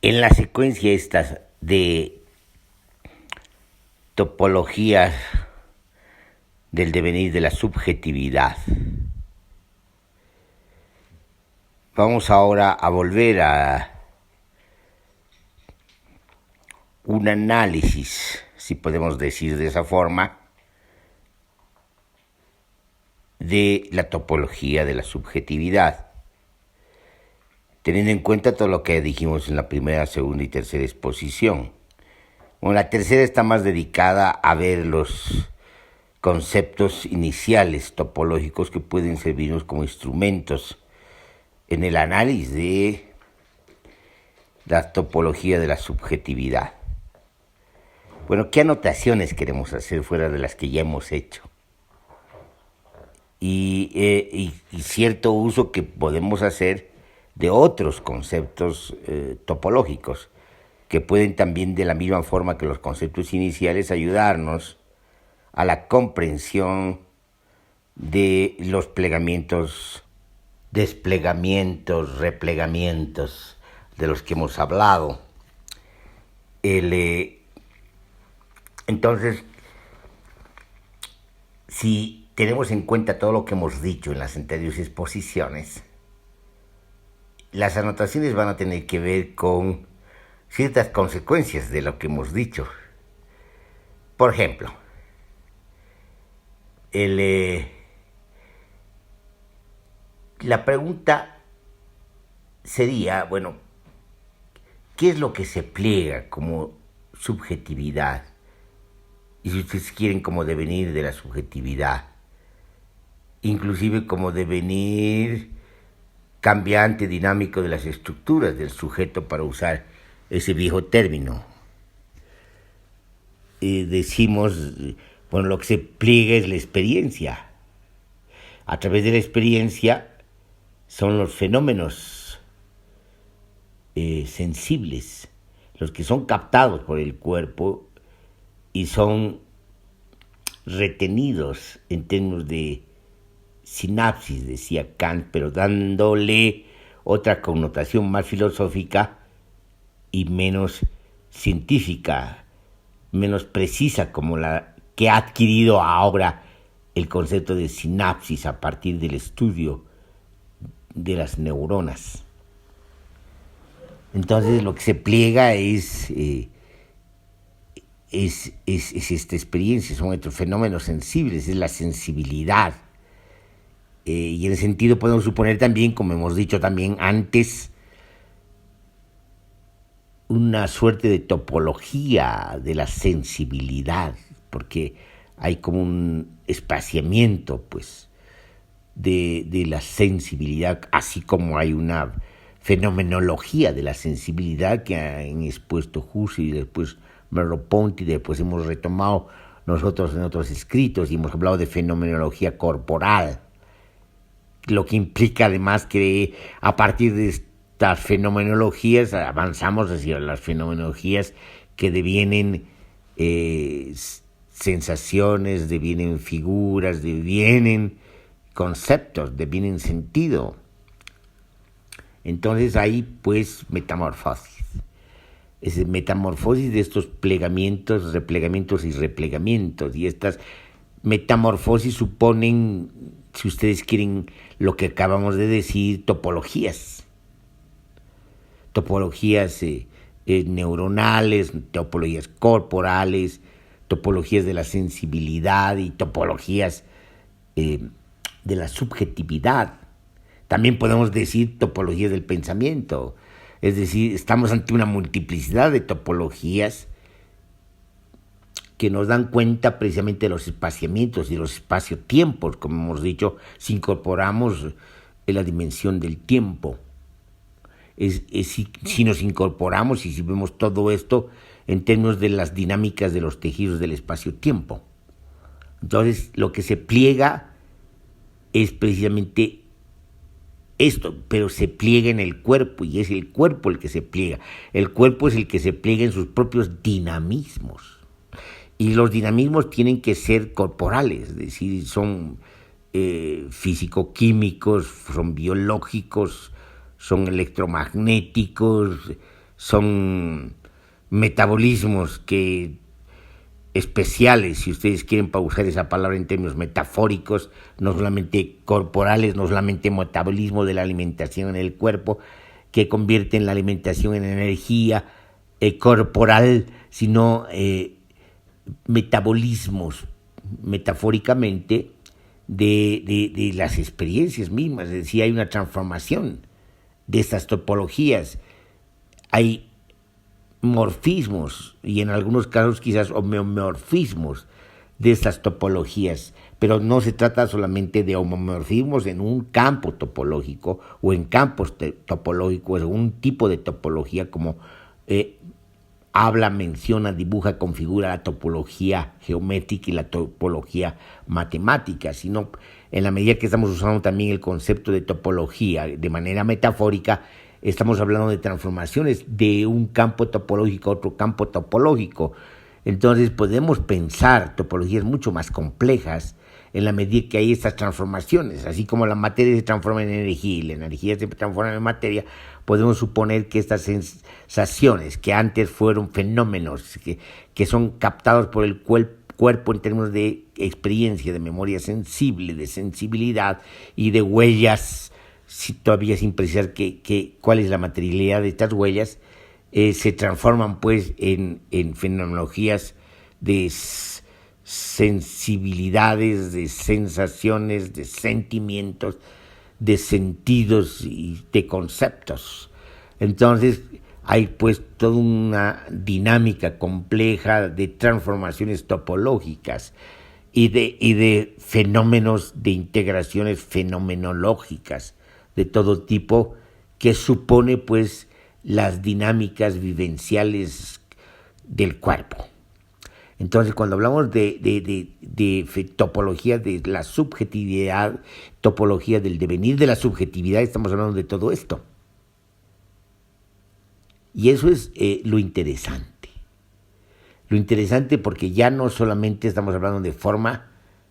En la secuencia estas de topologías del devenir de la subjetividad, vamos ahora a volver a un análisis, si podemos decir de esa forma, de la topología de la subjetividad, teniendo en cuenta todo lo que dijimos en la primera, segunda y tercera exposición. Bueno, la tercera está más dedicada a ver los conceptos iniciales topológicos que pueden servirnos como instrumentos en el análisis de la topología de la subjetividad. Bueno, ¿qué anotaciones queremos hacer fuera de las que ya hemos hecho? Y cierto uso que podemos hacer de otros conceptos topológicos, que pueden también, de la misma forma que los conceptos iniciales, ayudarnos a la comprensión de los plegamientos, desplegamientos, replegamientos de los que hemos hablado. Entonces, si tenemos en cuenta todo lo que hemos dicho en las anteriores exposiciones, las anotaciones van a tener que ver con ciertas consecuencias de lo que hemos dicho. Por ejemplo, la pregunta sería, bueno, ¿qué es lo que se pliega como subjetividad? Y si ustedes quieren, como devenir de la subjetividad, inclusive como devenir cambiante, dinámico de las estructuras del sujeto, para usar ese viejo término. Decimos, bueno, lo que se pliega es la experiencia. A través de la experiencia son los fenómenos sensibles, los que son captados por el cuerpo y son retenidos en términos de sinapsis, decía Kant, pero dándole otra connotación más filosófica y menos científica, menos precisa, como la que ha adquirido ahora el concepto de sinapsis a partir del estudio de las neuronas. Entonces, lo que se pliega es esta experiencia, son estos fenómenos sensibles, es la sensibilidad. Y en ese sentido podemos suponer también, como hemos dicho también antes, una suerte de topología de la sensibilidad, porque hay como un espaciamiento, pues, de la sensibilidad, así como hay una fenomenología de la sensibilidad que han expuesto Husserl y después Merleau-Ponty, después hemos retomado nosotros en otros escritos y hemos hablado de fenomenología corporal, lo que implica además que a partir de estas fenomenologías avanzamos hacia las fenomenologías que devienen sensaciones, devienen figuras, devienen conceptos, devienen sentido. Entonces hay pues metamorfosis. Es metamorfosis de estos plegamientos, replegamientos y replegamientos. Y estas metamorfosis suponen, si ustedes quieren, lo que acabamos de decir, topologías. Topologías neuronales, topologías corporales, topologías de la sensibilidad y topologías de la subjetividad. También podemos decir topologías del pensamiento. Es decir, estamos ante una multiplicidad de topologías que nos dan cuenta precisamente de los espaciamientos y los espacio-tiempos, como hemos dicho, si incorporamos la dimensión del tiempo. Si nos incorporamos y si vemos todo esto en términos de las dinámicas de los tejidos del espacio-tiempo. Entonces, lo que se pliega es precisamente esto, pero se pliega en el cuerpo, y es el cuerpo el que se pliega. El cuerpo es el que se pliega en sus propios dinamismos. Y los dinamismos tienen que ser corporales, es decir, son físico-químicos, son biológicos, son electromagnéticos, son metabolismos que especiales, si ustedes quieren para usar esa palabra en términos metafóricos, no solamente corporales, no solamente metabolismo de la alimentación en el cuerpo, que convierten la alimentación en energía corporal, sino metabolismos, metafóricamente, de las experiencias mismas. Es decir, hay una transformación de estas topologías, hay morfismos y en algunos casos quizás homeomorfismos de estas topologías, pero no se trata solamente de homomorfismos en un campo topológico o en campos topológicos, en un tipo de topología como habla, menciona, dibuja, configura la topología geométrica y la topología matemática, sino en la medida que estamos usando también el concepto de topología de manera metafórica, estamos hablando de transformaciones de un campo topológico a otro campo topológico. Entonces podemos pensar topologías mucho más complejas en la medida que hay estas transformaciones. Así como la materia se transforma en energía y la energía se transforma en materia, podemos suponer que estas sensaciones que antes fueron fenómenos que son captados por el cuerpo en términos de experiencia, de memoria sensible, de sensibilidad y de huellas, si todavía sin precisar cuál es la materialidad de estas huellas, se transforman pues en fenomenologías de sensibilidades, de sensaciones, de sentimientos, de sentidos y de conceptos. Entonces hay pues toda una dinámica compleja de transformaciones topológicas y de fenómenos, de integraciones fenomenológicas de todo tipo, que supone pues las dinámicas vivenciales del cuerpo. Entonces, cuando hablamos de topología de la subjetividad, topología del devenir de la subjetividad, estamos hablando de todo esto. Y eso es lo interesante. Lo interesante porque ya no solamente estamos hablando de forma,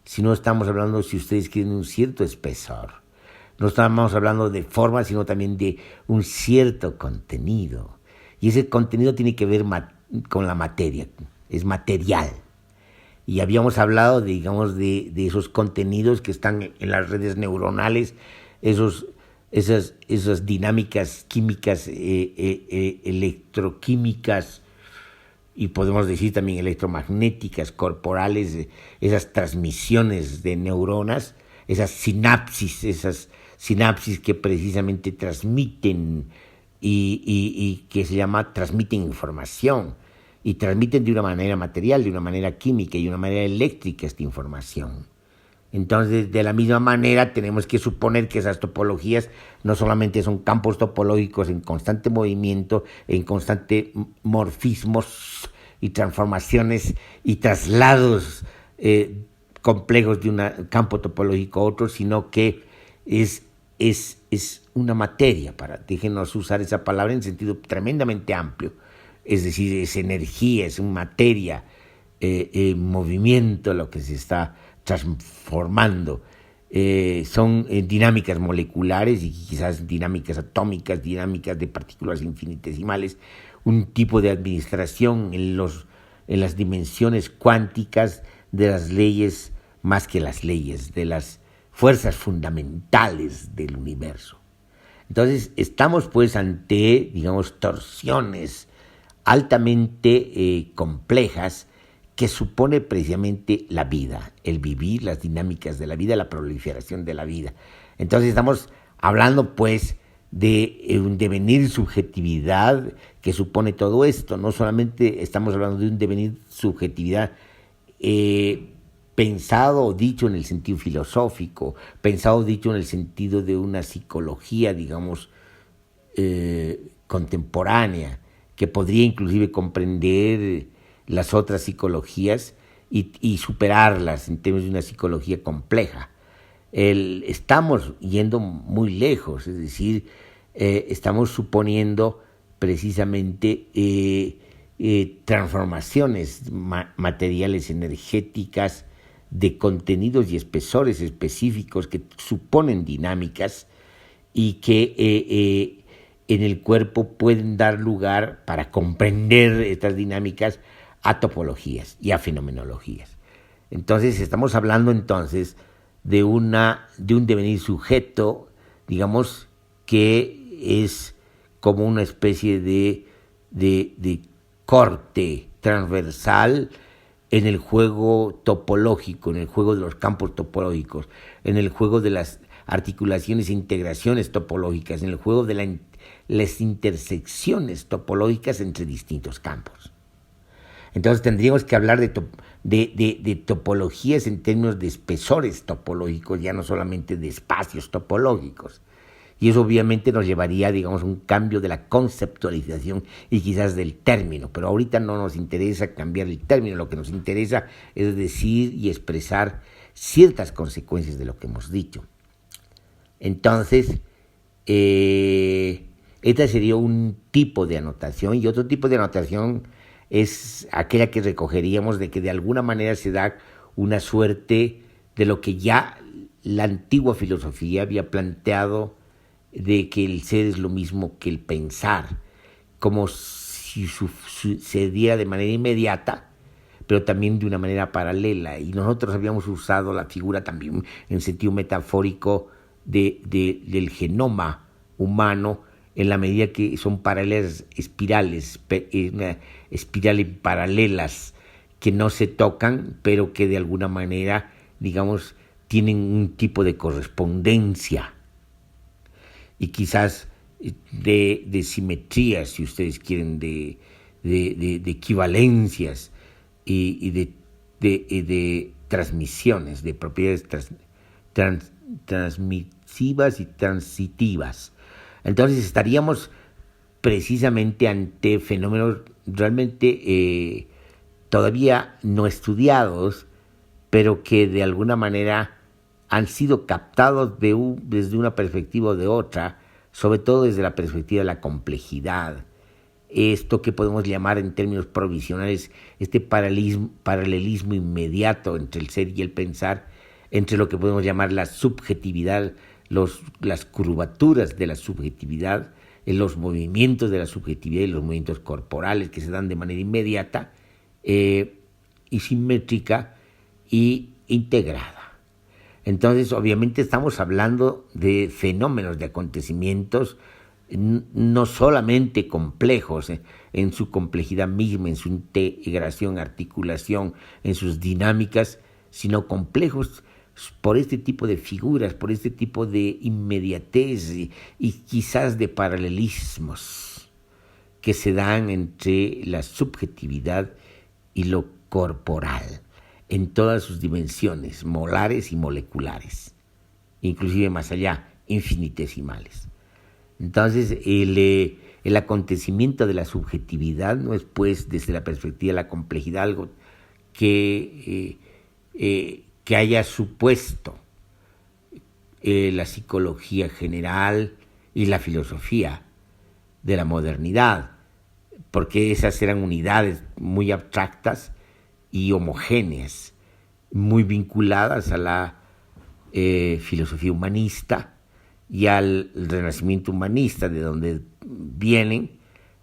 sino estamos hablando, si ustedes quieren, un cierto espesor. No estamos hablando de forma, sino también de un cierto contenido. Y ese contenido tiene que ver con la materia, es material. Y habíamos hablado, digamos, de esos contenidos que están en las redes neuronales, esas dinámicas químicas, electroquímicas, y podemos decir también electromagnéticas, corporales, esas transmisiones de neuronas, esas sinapsis que precisamente transmiten y que se llama transmiten información, y transmiten de una manera material, de una manera química y de una manera eléctrica esta información. Entonces, de la misma manera, tenemos que suponer que esas topologías no solamente son campos topológicos en constante movimiento, en constante morfismos y transformaciones y traslados complejos de un campo topológico a otro, sino que es una materia, déjenos usar esa palabra en sentido tremendamente amplio, es decir, es energía, es materia, movimiento lo que se está transformando. Son dinámicas moleculares y quizás dinámicas atómicas, dinámicas de partículas infinitesimales, un tipo de administración en las dimensiones cuánticas de las leyes, más que las leyes, de las fuerzas fundamentales del universo. Entonces estamos pues ante, digamos, torsiones altamente complejas que supone precisamente la vida, el vivir, las dinámicas de la vida, la proliferación de la vida. Entonces estamos hablando pues de un devenir subjetividad que supone todo esto. No solamente estamos hablando de un devenir subjetividad pensado o dicho en el sentido filosófico, pensado o dicho en el sentido de una psicología, digamos, contemporánea, que podría inclusive comprender las otras psicologías y superarlas en términos de una psicología compleja. Estamos yendo muy lejos, es decir, estamos suponiendo precisamente transformaciones materiales, energéticas, de contenidos y espesores específicos que suponen dinámicas y que en el cuerpo pueden dar lugar, para comprender estas dinámicas, a topologías y a fenomenologías. Entonces estamos hablando entonces de un devenir sujeto, digamos, que es como una especie de corte transversal en el juego topológico, en el juego de los campos topológicos, en el juego de las articulaciones e integraciones topológicas, en el juego de las intersecciones topológicas entre distintos campos. Entonces tendríamos que hablar de topologías en términos de espesores topológicos, ya no solamente de espacios topológicos. Y eso obviamente nos llevaría, digamos, a un cambio de la conceptualización y quizás del término. Pero ahorita no nos interesa cambiar el término, lo que nos interesa es decir y expresar ciertas consecuencias de lo que hemos dicho. Entonces, este sería un tipo de anotación, y otro tipo de anotación es aquella que recogeríamos de que de alguna manera se da una suerte de lo que ya la antigua filosofía había planteado, de que el ser es lo mismo que el pensar, como si sucediera de manera inmediata, pero también de una manera paralela. Y nosotros habíamos usado la figura también en sentido metafórico del genoma humano, en la medida que son paralelas espirales paralelas que no se tocan, pero que de alguna manera, digamos, tienen un tipo de correspondencia y quizás de simetrías, si ustedes quieren, de equivalencias y de transmisiones, de propiedades transmisivas y transitivas. Entonces estaríamos precisamente ante fenómenos realmente todavía no estudiados, pero que de alguna manera han sido captados desde una perspectiva o de otra, sobre todo desde la perspectiva de la complejidad. Esto que podemos llamar en términos provisionales, este paralelismo inmediato entre el ser y el pensar, entre lo que podemos llamar la subjetividad, las curvaturas de la subjetividad, los movimientos de la subjetividad y los movimientos corporales que se dan de manera inmediata y simétrica y integrada. Entonces, obviamente estamos hablando de fenómenos, de acontecimientos no solamente complejos en su complejidad misma, en su integración, articulación, en sus dinámicas, sino complejos por este tipo de figuras, por este tipo de inmediatez y quizás de paralelismos que se dan entre la subjetividad y lo corporal, en todas sus dimensiones, molares y moleculares, inclusive más allá, infinitesimales. Entonces, el acontecimiento de la subjetividad no es, pues, desde la perspectiva de la complejidad, algo que haya supuesto la psicología general y la filosofía de la modernidad, porque esas eran unidades muy abstractas y homogéneas, muy vinculadas a la filosofía humanista y al renacimiento humanista, de donde vienen,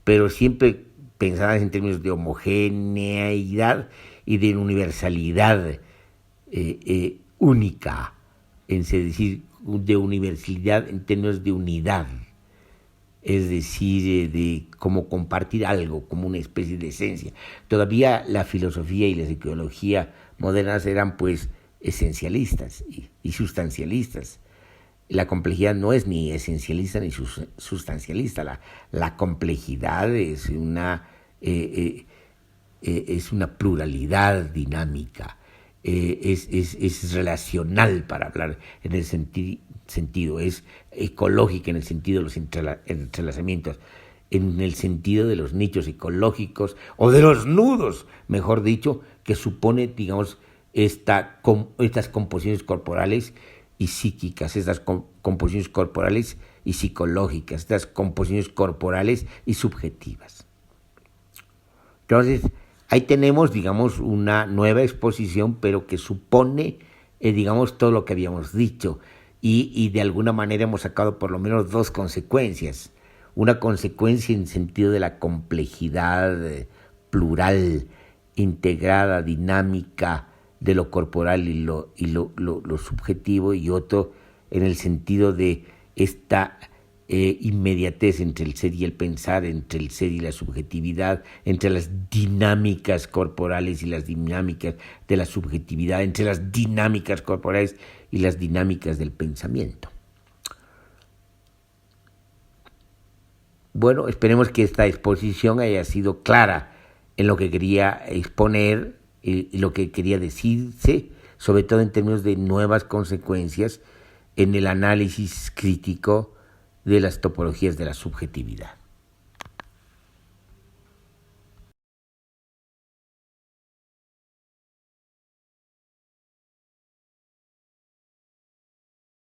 pero siempre pensadas en términos de homogeneidad y de universalidad única, es decir, de universalidad en términos de unidad, es decir, de cómo compartir algo, como una especie de esencia. Todavía la filosofía y la psicología modernas eran, pues, esencialistas y sustancialistas. La complejidad no es ni esencialista ni sustancialista. La complejidad es una pluralidad dinámica, es relacional, para hablar en el sentido, es ecológica en el sentido de los entrelazamientos, en el sentido de los nichos ecológicos o de los nudos, mejor dicho, que supone, digamos, estas composiciones corporales y psíquicas, estas composiciones corporales y psicológicas, estas composiciones corporales y subjetivas. Entonces, ahí tenemos, digamos, una nueva exposición, pero que supone, digamos, todo lo que habíamos dicho, y de alguna manera hemos sacado por lo menos dos consecuencias. una consecuencia en sentido de la complejidad plural, integrada, dinámica de lo corporal y lo subjetivo, y otro en el sentido de esta inmediatez entre el ser y el pensar, entre el ser y la subjetividad, entre las dinámicas corporales y las dinámicas de la subjetividad, entre las dinámicas corporales y las dinámicas del pensamiento. Bueno, esperemos que esta exposición haya sido clara en lo que quería exponer y lo que quería decirse, sobre todo en términos de nuevas consecuencias en el análisis crítico de las topologías de la subjetividad.